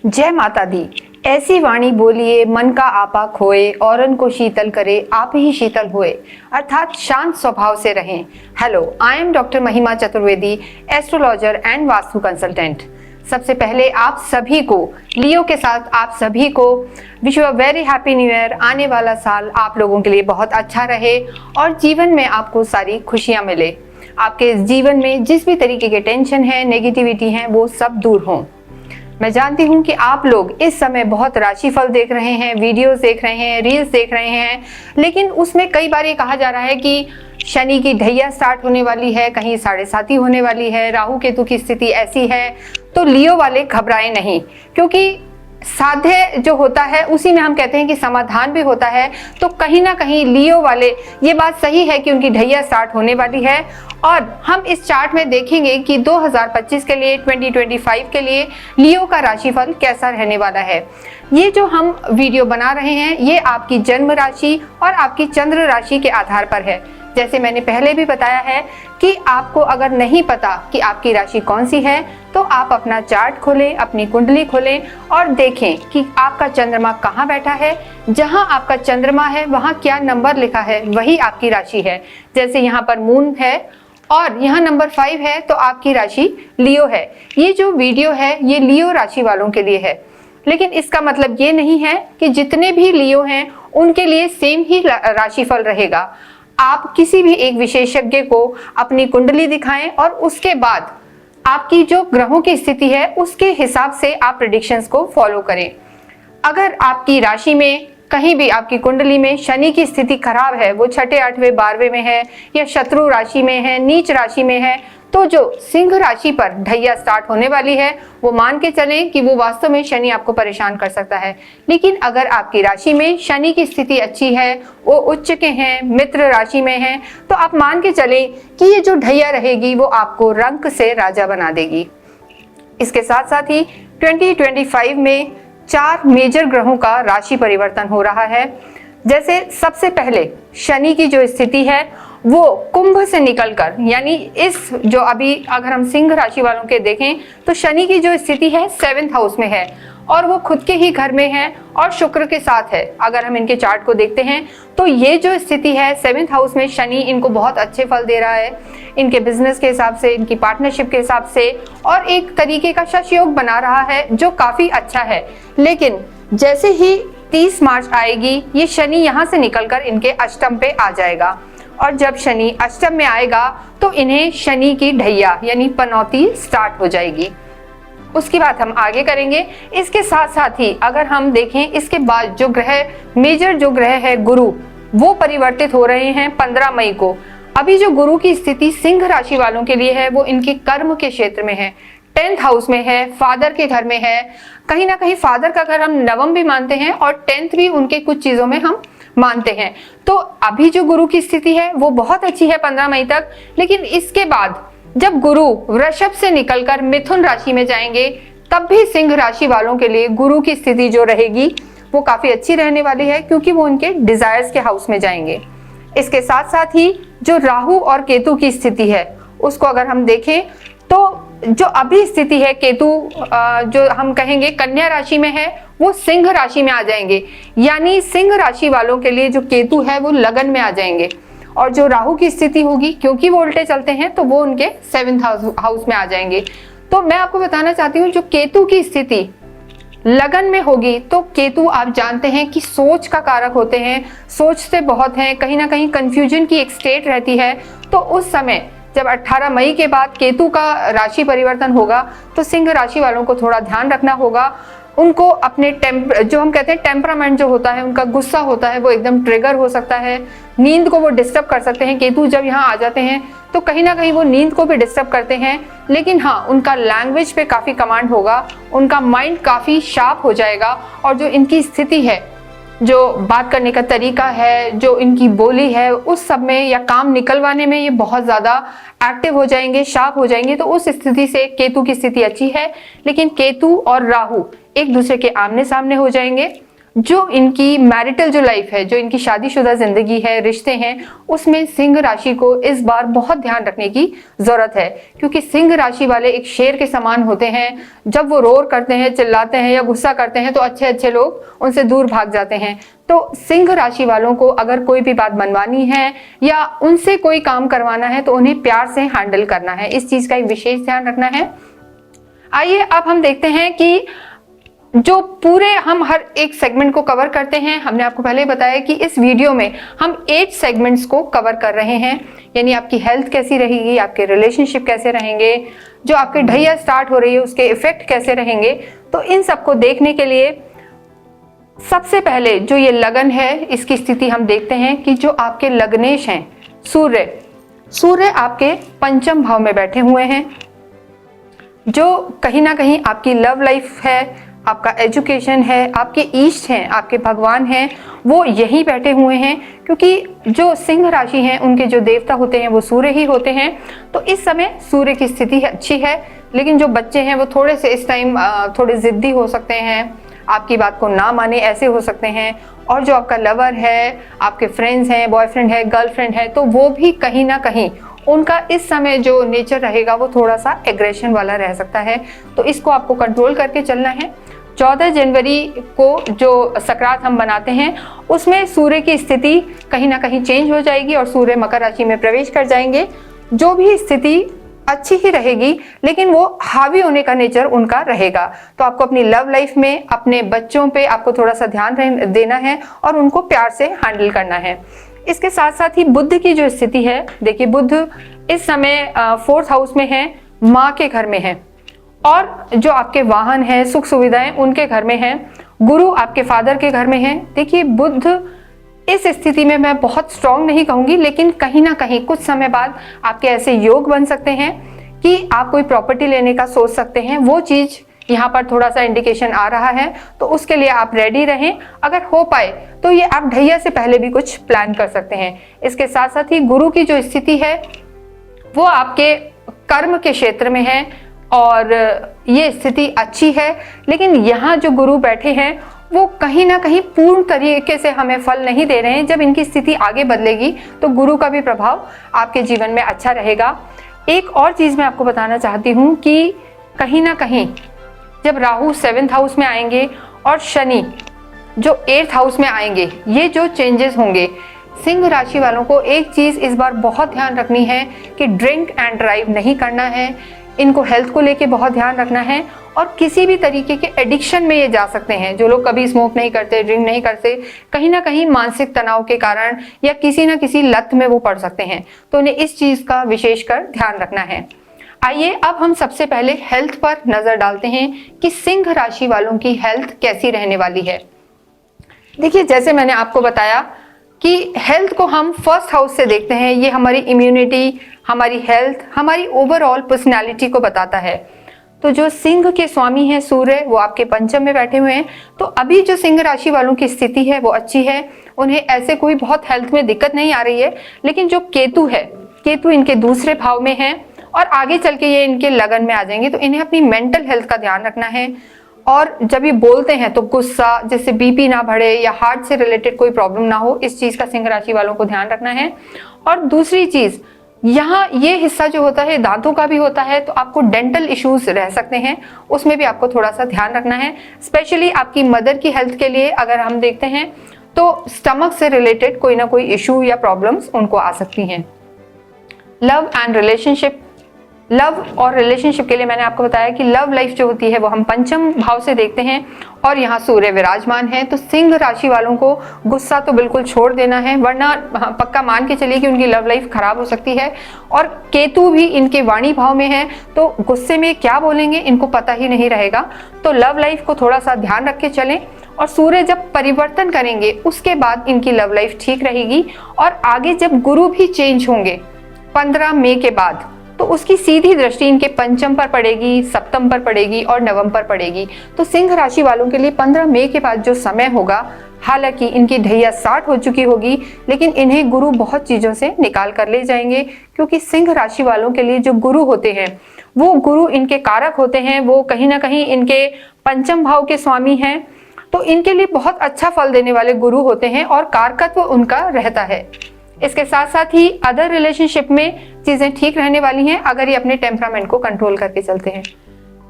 जय माता दी। ऐसी वाणी बोलिए मन का आपा खोए, औरन को शीतल करे आप ही शीतल होए, अर्थात शांत स्वभाव से रहें। हेलो, आई एम डॉक्टर महिमा Chaturvedi, astrologer and vastu consultant. सबसे पहले आप सभी को, लियो के साथ आप सभी को wish you a very happy new year. आने वाला साल आप लोगों के लिए बहुत अच्छा रहे और जीवन में आपको सारी खुशियां मिले। आपके जीवन में जिस भी तरीके के टेंशन है, नेगेटिविटी है, वो सब दूर हों। मैं जानती हूँ कि आप लोग इस समय बहुत राशिफल देख रहे हैं, वीडियोस देख रहे हैं, रील्स देख रहे हैं, लेकिन उसमें कई बार ये कहा जा रहा है कि शनि की ढैया स्टार्ट होने वाली है, कहीं 7.5 होने वाली है, राहु केतु की स्थिति ऐसी है। तो लियो वाले घबराएं नहीं, क्योंकि साध्य जो होता है उसी में हम कहते हैं कि समाधान भी होता है। तो कहीं ना कहीं लियो वाले, ये बात सही है कि उनकी ढैया स्टार्ट होने वाली है। और हम इस चार्ट में देखेंगे कि 2025 के लिए, 2025 के लिए लियो का राशिफल कैसा रहने वाला है। ये जो हम वीडियो बना रहे हैं ये आपकी जन्म राशि और आपकी चंद्र राशि के आधार पर है। जैसे मैंने पहले भी बताया है कि आपको अगर नहीं पता कि आपकी राशि कौन सी है तो आप अपना चार्ट खोलें, अपनी कुंडली खोलें और देखें कि आपका चंद्रमा कहाँ बैठा है। जहां आपका चंद्रमा है वहां क्या नंबर लिखा है वही आपकी राशि है। जैसे यहाँ पर मून है और यहाँ नंबर 5 है तो आपकी राशि लियो है। ये जो वीडियो है ये लियो राशि वालों के लिए है, लेकिन इसका मतलब ये नहीं है कि जितने भी लियो हैं उनके लिए सेम ही राशिफल रहेगा। आप किसी भी एक विशेषज्ञ को अपनी कुंडली दिखाएं और उसके बाद आपकी जो ग्रहों की स्थिति है उसके हिसाब से आप प्रेडिक्शंस को फॉलो करें। अगर आपकी राशि में कहीं भी, आपकी कुंडली में शनि की स्थिति खराब है, वो 6, 8, 12 में है या शत्रु राशि में है, नीच राशि में है, तो जो सिंह राशि पर ढैया स्टार्ट होने वाली है वो मान के चलें कि वो वास्तव में शनि आपको परेशान कर सकता है। लेकिन अगर आपकी राशि में शनि की स्थिति अच्छी है, वो उच्च के हैं, मित्र राशि में है, तो आप मान के चलें कि ये जो ढैया रहेगी वो आपको रंक से राजा बना देगी। इसके साथ साथ ही 2025 में 4 मेजर ग्रहों का राशि परिवर्तन हो रहा है। जैसे सबसे पहले शनि की जो स्थिति है वो कुंभ से निकलकर, यानी इस जो अभी अगर हम सिंह राशि वालों के देखें तो शनि की जो स्थिति है 7th हाउस में है और वो खुद के ही घर में है और शुक्र के साथ है। अगर हम इनके चार्ट को देखते हैं तो ये जो स्थिति है 7th हाउस में शनि इनको बहुत अच्छे फल दे रहा है, इनके बिजनेस के हिसाब से, इनकी पार्टनरशिप के हिसाब से, और एक तरीके का शश योग बना रहा है जो काफी अच्छा है। लेकिन जैसे ही 30 मार्च आएगी ये शनि यहाँ से निकलकर इनके अष्टम पे आ जाएगा और जब शनि अष्टम में आएगा तो इन्हें शनि की ढैया यानी पनौती स्टार्ट हो जाएगी। उसकी बात हम आगे करेंगे। इसके साथ साथ ही अगर हम देखें इसके बाद जो ग्रह, मेजर जो ग्रह है गुरु, वो परिवर्तित हो रहे हैं 15 मई को। अभी जो गुरु की स्थिति सिंह राशि वालों के लिए है वो इनके कर्म के क्षेत्र में है, 10th हाउस में है, फादर के घर में है। कहीं ना कहीं फादर का घर हम नवम भी मानते हैं और 10th भी उनके कुछ चीजों में हम मानते हैं। तो अभी जो गुरु की स्थिति है वो बहुत अच्छी है 15 मई तक, लेकिन इसके बाद जब गुरु वृषभ से निकलकर मिथुन राशि में जाएंगे तब भी सिंह राशि वालों के लिए गुरु की स्थिति जो रहेगी वो काफी अच्छी रहने वाली है, क्योंकि वो उनके डिजायर्स के हाउस में जाएंगे। इसके साथ साथ ही जो राहु और केतु की स्थिति है उसको अगर हम देखें तो जो अभी स्थिति है केतु जो हम कहेंगे कन्या राशि में है वो सिंह राशि में आ जाएंगे, यानी सिंह राशि वालों के लिए जो केतु है वो लगन में आ जाएंगे। और जो राहु की स्थिति होगी, क्योंकि वो उल्टे चलते हैं, तो वो उनके 7th हाउस में आ जाएंगे। तो मैं आपको बताना चाहती हूँ जो केतु की स्थिति लगन में होगी, तो केतु आप जानते हैं कि सोच का कारक होते हैं, सोचते बहुत हैं, कहीं ना कहीं कंफ्यूजन की एक स्टेट रहती है। तो उस समय जब 18 मई के बाद केतु का राशि परिवर्तन होगा तो सिंह राशि वालों को थोड़ा ध्यान रखना होगा। उनको अपने जो हम कहते हैं टेम्परामेंट जो होता है, उनका गुस्सा होता है, वो एकदम ट्रिगर हो सकता है, नींद को वो डिस्टर्ब कर सकते हैं। केतु जब यहाँ आ जाते हैं तो कहीं ना कहीं वो नींद को भी डिस्टर्ब करते हैं, लेकिन हाँ उनका लैंग्वेज पे काफी कमांड होगा, उनका माइंड काफी शार्प हो जाएगा और जो इनकी स्थिति है, जो बात करने का तरीका है, जो इनकी बोली है, उस सब में या काम निकलवाने में ये बहुत ज्यादा एक्टिव हो जाएंगे, शार्प हो जाएंगे। तो उस स्थिति से केतु की स्थिति अच्छी है, लेकिन केतु और राहु एक दूसरे के आमने सामने हो जाएंगे। जो इनकी मैरिटल जो लाइफ है, जो इनकी शादीशुदा जिंदगी है, रिश्ते हैं, उसमें सिंह राशि को इस बार बहुत ध्यान रखने की जरूरत है, क्योंकि सिंह राशि वाले एक शेर के समान होते हैं। जब वो रोर करते हैं, चिल्लाते हैं या गुस्सा करते हैं तो अच्छे अच्छे लोग उनसे दूर भाग जाते हैं। तो सिंह राशि वालों को अगर कोई भी बात मनवानी है या उनसे कोई काम करवाना है तो उन्हें प्यार से हैंडल करना है, इस चीज का एक विशेष ध्यान रखना है। आइए अब हम देखते हैं कि जो पूरे हम हर एक सेगमेंट को कवर करते हैं। हमने आपको पहले बताया कि इस वीडियो में हम 8 सेगमेंट्स को कवर कर रहे हैं, यानी आपकी हेल्थ कैसी रहेगी, आपके रिलेशनशिप कैसे रहेंगे, जो आपके ढैया स्टार्ट हो रही है उसके इफेक्ट कैसे रहेंगे। तो इन सबको देखने के लिए सबसे पहले जो ये लगन है इसकी स्थिति हम देखते हैं कि जो आपके लग्नेश हैं, सूर्य आपके पंचम भाव में बैठे हुए हैं, जो कहीं ना कहीं आपकी लव लाइफ है, आपका एजुकेशन है, आपके ईष्ट हैं, आपके भगवान हैं, वो यहीं बैठे हुए हैं। क्योंकि जो सिंह राशि हैं उनके जो देवता होते हैं वो सूर्य ही होते हैं। तो इस समय सूर्य की स्थिति अच्छी है, लेकिन जो बच्चे हैं वो थोड़े से इस टाइम थोड़े जिद्दी हो सकते हैं, आपकी बात को ना माने ऐसे हो सकते हैं। और जो आपका लवर है, आपके फ्रेंड्स हैं, बॉयफ्रेंड है, गर्लफ्रेंड है, तो वो भी कहीं ना कहीं उनका इस समय जो नेचर रहेगा वो थोड़ा सा एग्रेशन वाला रह सकता है। तो इसको आपको कंट्रोल करके चलना है। 14 जनवरी को जो सक्रांत हम बनाते हैं उसमें सूर्य की स्थिति कहीं ना कहीं चेंज हो जाएगी और सूर्य मकर राशि में प्रवेश कर जाएंगे। जो भी स्थिति अच्छी ही रहेगी, लेकिन वो हावी होने का नेचर उनका रहेगा। तो आपको अपनी लव लाइफ में अपने बच्चों पे आपको थोड़ा सा ध्यान देना है और उनको प्यार से हैंडल करना है। इसके साथ साथ ही बुध की जो स्थिति है, देखिए बुध इस समय 4th हाउस में है, माँ के घर में है, और जो आपके वाहन है, सुख सुविधाएं उनके घर में है। गुरु आपके फादर के घर में है। देखिए बुध इस स्थिति में मैं बहुत स्ट्रांग नहीं कहूंगी, लेकिन कहीं ना कहीं कुछ समय बाद आपके ऐसे योग बन सकते हैं कि आप कोई प्रॉपर्टी लेने का सोच सकते हैं। वो चीज यहाँ पर थोड़ा सा इंडिकेशन आ रहा है, तो उसके लिए आप रेडी रहें। अगर हो पाए तो ये आप ढैया से पहले भी कुछ प्लान कर सकते हैं। इसके साथ साथ ही गुरु की जो स्थिति है वो आपके कर्म के क्षेत्र में है और ये स्थिति अच्छी है, लेकिन यहाँ जो गुरु बैठे हैं वो कहीं ना कहीं पूर्ण तरीके से हमें फल नहीं दे रहे हैं। जब इनकी स्थिति आगे बदलेगी तो गुरु का भी प्रभाव आपके जीवन में अच्छा रहेगा। एक और चीज मैं आपको बताना चाहती हूँ कि कहीं ना कहीं जब राहु 7th हाउस में आएंगे और शनि जो 8th हाउस में आएंगे, ये जो चेंजेस होंगे, सिंह राशि वालों को एक चीज इस बार बहुत ध्यान रखनी है कि ड्रिंक एंड ड्राइव नहीं करना है। इनको हेल्थ को लेके बहुत ध्यान रखना है और किसी भी तरीके के एडिक्शन में ये जा सकते हैं। जो लोग कभी स्मोक नहीं करते, ड्रिंक नहीं करते, कहीं ना कहीं मानसिक तनाव के कारण या किसी ना किसी लत में वो पड़ सकते हैं। तो उन्हें इस चीज का विशेषकर ध्यान रखना है। आइए अब हम सबसे पहले हेल्थ पर नजर डालते हैं कि सिंह राशि वालों की हेल्थ कैसी रहने वाली है। देखिए जैसे मैंने आपको बताया कि हेल्थ को हम 1st हाउस से देखते हैं। ये हमारी इम्यूनिटी, हमारी हेल्थ, हमारी ओवरऑल पर्सनालिटी को बताता है। तो जो सिंह के स्वामी हैं सूर्य, वो आपके पंचम में बैठे हुए हैं। तो अभी जो सिंह राशि वालों की स्थिति है वो अच्छी है, उन्हें ऐसे कोई बहुत हेल्थ में दिक्कत नहीं आ रही है। लेकिन जो केतु है, केतु इनके दूसरे भाव में है और आगे चल के ये इनके लगन में आ जाएंगे। तो इन्हें अपनी मेंटल हेल्थ का ध्यान रखना है। और जब ये बोलते हैं तो गुस्सा, जिससे बीपी ना बढ़े या हार्ट से रिलेटेड कोई प्रॉब्लम ना हो, इस चीज का सिंह राशि वालों को ध्यान रखना है। और दूसरी चीज, यहाँ ये हिस्सा जो होता है दांतों का भी होता है, तो आपको डेंटल इश्यूज रह सकते हैं, उसमें भी आपको थोड़ा सा ध्यान रखना है। स्पेशली आपकी मदर की हेल्थ के लिए अगर हम देखते हैं तो स्टमक से रिलेटेड कोई ना कोई इशू या प्रॉब्लम्स उनको आ सकती हैं। लव एंड रिलेशनशिप, लव और रिलेशनशिप के लिए मैंने आपको बताया कि लव लाइफ जो होती है वो हम पंचम भाव से देखते हैं और यहाँ सूर्य विराजमान है। तो सिंह राशि वालों को गुस्सा तो बिल्कुल छोड़ देना है, वरना पक्का मान के चलिए कि उनकी लव लाइफ खराब हो सकती है। और केतु भी इनके वाणी भाव में है, तो गुस्से में क्या बोलेंगे इनको पता ही नहीं रहेगा। तो लव लाइफ को थोड़ा सा ध्यान रख के चलें। और सूर्य जब परिवर्तन करेंगे उसके बाद इनकी लव लाइफ ठीक रहेगी। और आगे जब गुरु भी चेंज होंगे 15 मई के बाद, तो उसकी सीधी दृष्टि इनके पंचम पर पड़ेगी, सप्तम पर पड़ेगी और नवम पर पड़ेगी। तो सिंह राशि वालों के लिए 15 मई के बाद जो समय होगा, हालांकि इनकी ढैया 60 हो चुकी होगी, लेकिन इन्हें गुरु बहुत चीजों से निकाल कर ले जाएंगे। क्योंकि सिंह राशि वालों के लिए जो गुरु होते हैं वो गुरु इनके कारक होते हैं, वो कहीं ना कहीं इनके पंचम भाव के स्वामी हैं। तो इनके लिए बहुत अच्छा फल देने वाले गुरु होते हैं और कारकत्व उनका रहता है। इसके साथ साथ ही अदर रिलेशनशिप में चीजें ठीक रहने वाली हैं अगर ये अपने टेम्परामेंट को कंट्रोल करके चलते हैं।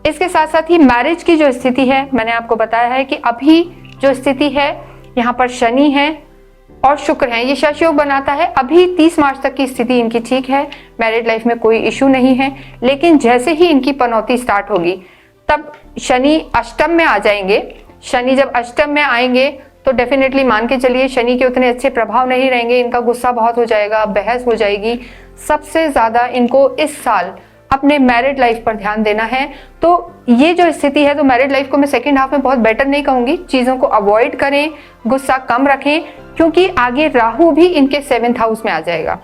इसके साथ साथ ही मैरिज की जो स्थिति है, मैंने आपको बताया है कि अभी जो स्थिति है यहाँ पर शनि है और शुक्र है, ये शश योग बनाता है। अभी 30 मार्च तक की स्थिति इनकी ठीक है, मैरिड लाइफ में कोई इशू नहीं है। लेकिन जैसे ही इनकी पनौती स्टार्ट होगी तब शनि अष्टम में आ जाएंगे। शनि जब अष्टम में आएंगे तो डेफिनेटली मान के चलिए शनि के उतने अच्छे प्रभाव नहीं रहेंगे, इनका गुस्सा बहुत हो जाएगा, बहस हो जाएगी। सबसे ज्यादा इनको इस साल अपने मैरिड लाइफ पर ध्यान देना है। तो ये जो स्थिति है, तो मैरिड लाइफ को मैं सेकंड हाफ में बहुत बेटर नहीं कहूंगी, चीजों को अवॉइड करें, गुस्सा कम रखें, क्योंकि आगे राहु भी इनके 7th हाउस में आ जाएगा।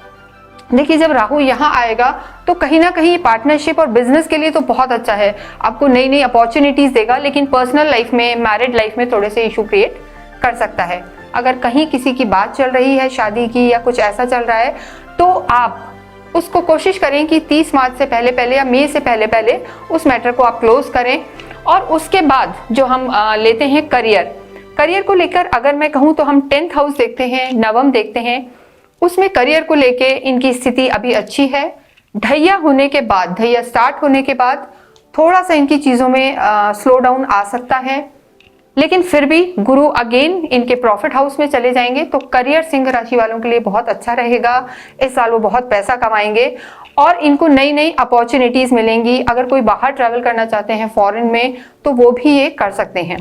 देखिए जब राहु यहाँ आएगा तो कहीं ना कहीं पार्टनरशिप और बिजनेस के लिए तो बहुत अच्छा है, आपको नई नई अपॉर्चुनिटीज देगा, लेकिन पर्सनल लाइफ में, मैरिड लाइफ में थोड़े से इशू क्रिएट कर सकता है। अगर कहीं किसी की बात चल रही है शादी की या कुछ ऐसा चल रहा है तो आप उसको कोशिश करें कि 30 मार्च से पहले पहले या मई से पहले पहले उस मैटर को आप क्लोज करें। और उसके बाद जो हम लेते हैं करियर को लेकर, अगर मैं कहूँ तो हम 10th हाउस देखते हैं, नवम देखते हैं, उसमें करियर को लेके इनकी स्थिति अभी अच्छी है। ढैया होने के बाद, ढैया स्टार्ट होने के बाद थोड़ा सा इनकी चीजों में स्लो डाउन आ सकता है, लेकिन फिर भी गुरु अगेन इनके प्रॉफिट हाउस में चले जाएंगे तो करियर सिंह राशि वालों के लिए बहुत अच्छा रहेगा। इस साल वो बहुत पैसा कमाएंगे और इनको नई नई अपॉर्चुनिटीज मिलेंगी। अगर कोई बाहर ट्रैवल करना चाहते हैं फॉरेन में तो वो भी ये कर सकते हैं।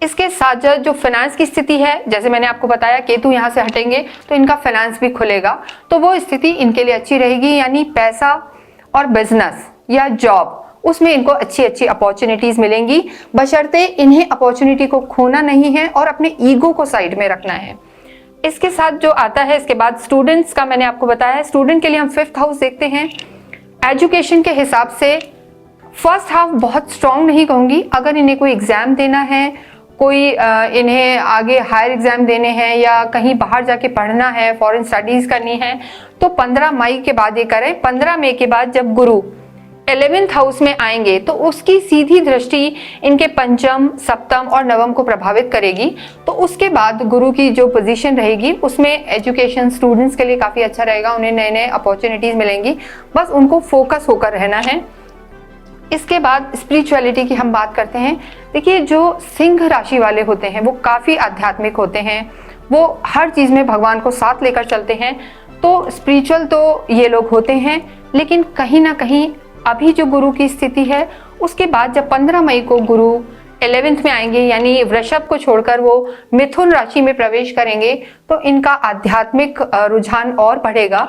इसके साथ जो फाइनेंस की स्थिति है, जैसे मैंने आपको बताया केतु यहाँ से हटेंगे तो इनका फाइनेंस भी खुलेगा, तो वो स्थिति इनके लिए अच्छी रहेगी। यानी पैसा और बिजनेस या जॉब, उसमें इनको अच्छी अच्छी अपॉर्चुनिटीज मिलेंगी, बशर्ते इन्हें अपॉर्चुनिटी को खोना नहीं है और अपने ईगो को साइड में रखना है। इसके साथ जो आता है इसके बाद स्टूडेंट्स का, मैंने आपको बताया स्टूडेंट के लिए हम 5th हाउस देखते हैं। एजुकेशन के हिसाब से फर्स्ट हाफ बहुत स्ट्रांग नहीं कहूंगी। अगर इन्हें कोई एग्जाम देना है, कोई इन्हें आगे हायर एग्जाम देने हैं या कहीं बाहर जाके पढ़ना है, फॉरेन स्टडीज करनी है, तो 15 मई के बाद ये करें। 15 मई के बाद जब गुरु 11th हाउस में आएंगे तो उसकी सीधी दृष्टि इनके पंचम, सप्तम और नवम को प्रभावित करेगी। तो उसके बाद गुरु की जो पोजीशन रहेगी उसमें एजुकेशन स्टूडेंट्स के लिए काफी अच्छा रहेगा, उन्हें नए नए अपॉर्चुनिटीज मिलेंगी, बस उनको फोकस होकर रहना है। इसके बाद स्पिरिचुअलिटी की हम बात करते हैं। देखिए जो सिंह राशि वाले होते हैं वो काफी आध्यात्मिक होते हैं, वो हर चीज में भगवान को साथ लेकर चलते हैं, तो स्पिरिचुअल तो ये लोग होते हैं। लेकिन कहीं ना कहीं अभी जो गुरु की स्थिति है उसके बाद जब 15 मई को गुरु 11th में आएंगे, यानी वृषभ को छोड़कर वो मिथुन राशि में प्रवेश करेंगे, तो इनका आध्यात्मिक रुझान और बढ़ेगा।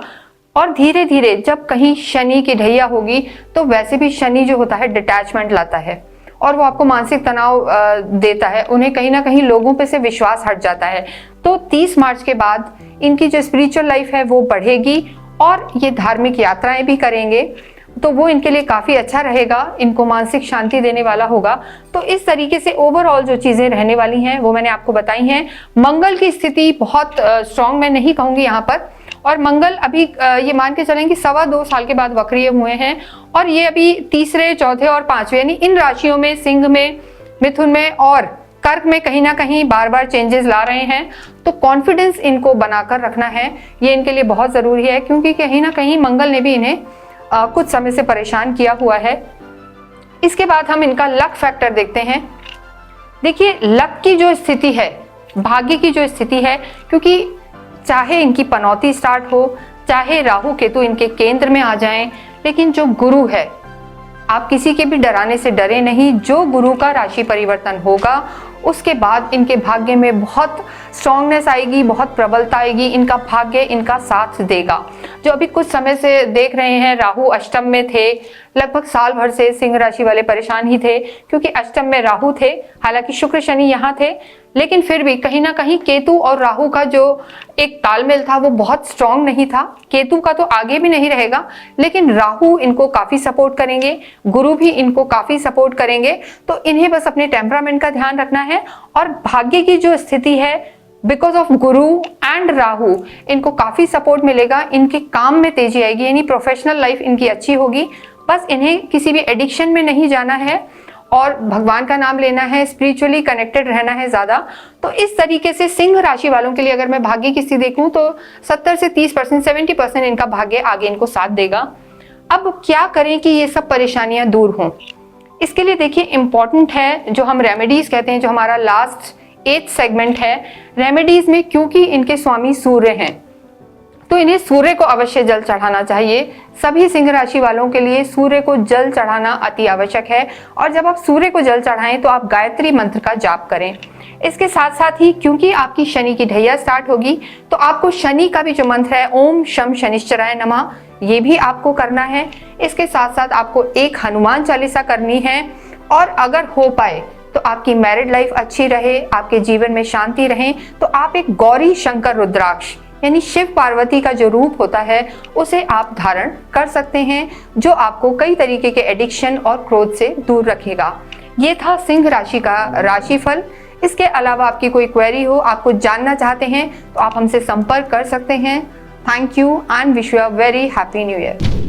और धीरे धीरे जब कहीं शनि की ढैया होगी तो वैसे भी शनि जो होता है डिटैचमेंट लाता है और वो आपको मानसिक तनाव देता है, उन्हें कहीं ना कहीं लोगों पे से विश्वास हट जाता है। तो 30 मार्च के बाद इनकी जो स्पिरिचुअल लाइफ है वो बढ़ेगी और ये धार्मिक यात्राएं भी करेंगे, तो वो इनके लिए काफी अच्छा रहेगा, इनको मानसिक शांति देने वाला होगा। तो इस तरीके से ओवरऑल जो चीजें रहने वाली हैं वो मैंने आपको बताई हैं। मंगल की स्थिति बहुत स्ट्रांग मैं नहीं कहूंगी यहाँ पर, और मंगल अभी ये मान के चलें कि 2.25 साल के बाद वक्रीय हुए हैं और ये अभी तीसरे, चौथे और 5वें यानी इन राशियों में, सिंह में, मिथुन में और कर्क में कहीं ना कहीं बार बार चेंजेस ला रहे हैं। तो कॉन्फिडेंस इनको बनाकर रखना है, ये इनके लिए बहुत जरूरी है, क्योंकि कहीं ना कहीं मंगल ने भी इन्हें कुछ समय से परेशान किया हुआ है। इसके बाद हम इनका लक फैक्टर देखते हैं। देखिए लक की जो स्थिति है, भाग्य की जो स्थिति है, क्योंकि चाहे इनकी पनौती स्टार्ट हो, चाहे राहु केतु इनके केंद्र में आ जाएं, लेकिन जो गुरु है, आप किसी के भी डराने से डरे नहीं। जो गुरु का राशि परिवर्तन होगा उसके बाद इनके भाग्य में बहुत स्ट्रांगनेस आएगी, बहुत प्रबलता आएगी, इनका भाग्य इनका साथ देगा। जो अभी कुछ समय से देख रहे हैं राहु अष्टम में थे, लगभग साल भर से सिंह राशि वाले परेशान ही थे, क्योंकि अष्टम में राहु थे, हालांकि शुक्र शनि यहाँ थे, लेकिन फिर भी कहीं ना कहीं केतु और राहु का जो एक तालमेल था वो बहुत स्ट्रांग नहीं था। केतु का तो आगे भी नहीं रहेगा, लेकिन राहु इनको काफी सपोर्ट करेंगे, गुरु भी इनको काफी सपोर्ट करेंगे। तो इन्हें बस अपने टेम्परामेंट का ध्यान रखना है और भाग्य की जो स्थिति है because of Guru and Rahu इनको काफी सपोर्ट मिलेगा, इनके काम में तेजी आएगी, यानी प्रोफेशनल लाइफ इनकी अच्छी होगी। बस इन्हें किसी भी एडिक्शन में नहीं जाना है और भगवान का नाम लेना है, स्पिरिचुअली कनेक्टेड रहना है ज़्यादा। तो इस तरीके से सिंह राशि वालों के लिए अगर मैं भाग्य की स्थिति देखूं तो 70 से 30%, 70% इनका भाग्य आगे इनको साथ देगा। अब क्या करें कि ये सब परेशानियां दूर हों? इसके लिए देखिए इम्पॉर्टेंट है जो हम रेमेडीज कहते हैं, जो हमारा लास्ट 8th सेगमेंट है रेमेडीज में, क्योंकि इनके स्वामी सूर्य हैं तो इन्हें सूर्य को अवश्य जल चढ़ाना चाहिए। सभी सिंह राशि वालों के लिए सूर्य को जल चढ़ाना अति आवश्यक है। और जब आप सूर्य को जल चढ़ाएं तो आप गायत्री मंत्र का जाप करें। इसके साथ साथ ही क्योंकि आपकी शनि की ढैया स्टार्ट होगी तो आपको शनि का भी जो मंत्र है ओम शम शनिश्चराय नमः, ये भी आपको करना है। इसके साथ साथ आपको एक हनुमान चालीसा करनी है। और अगर हो पाए तो आपकी मैरिड लाइफ अच्छी रहे, आपके जीवन में शांति रहे, तो आप एक गौरी शंकर रुद्राक्ष यानी शिव पार्वती का जो रूप होता है उसे आप धारण कर सकते हैं, जो आपको कई तरीके के एडिक्शन और क्रोध से दूर रखेगा। ये था सिंह राशि का राशिफल। इसके अलावा आपकी कोई क्वेरी हो, आपको जानना चाहते हैं तो आप हमसे संपर्क कर सकते हैं। Thank you and wish you a very happy new year.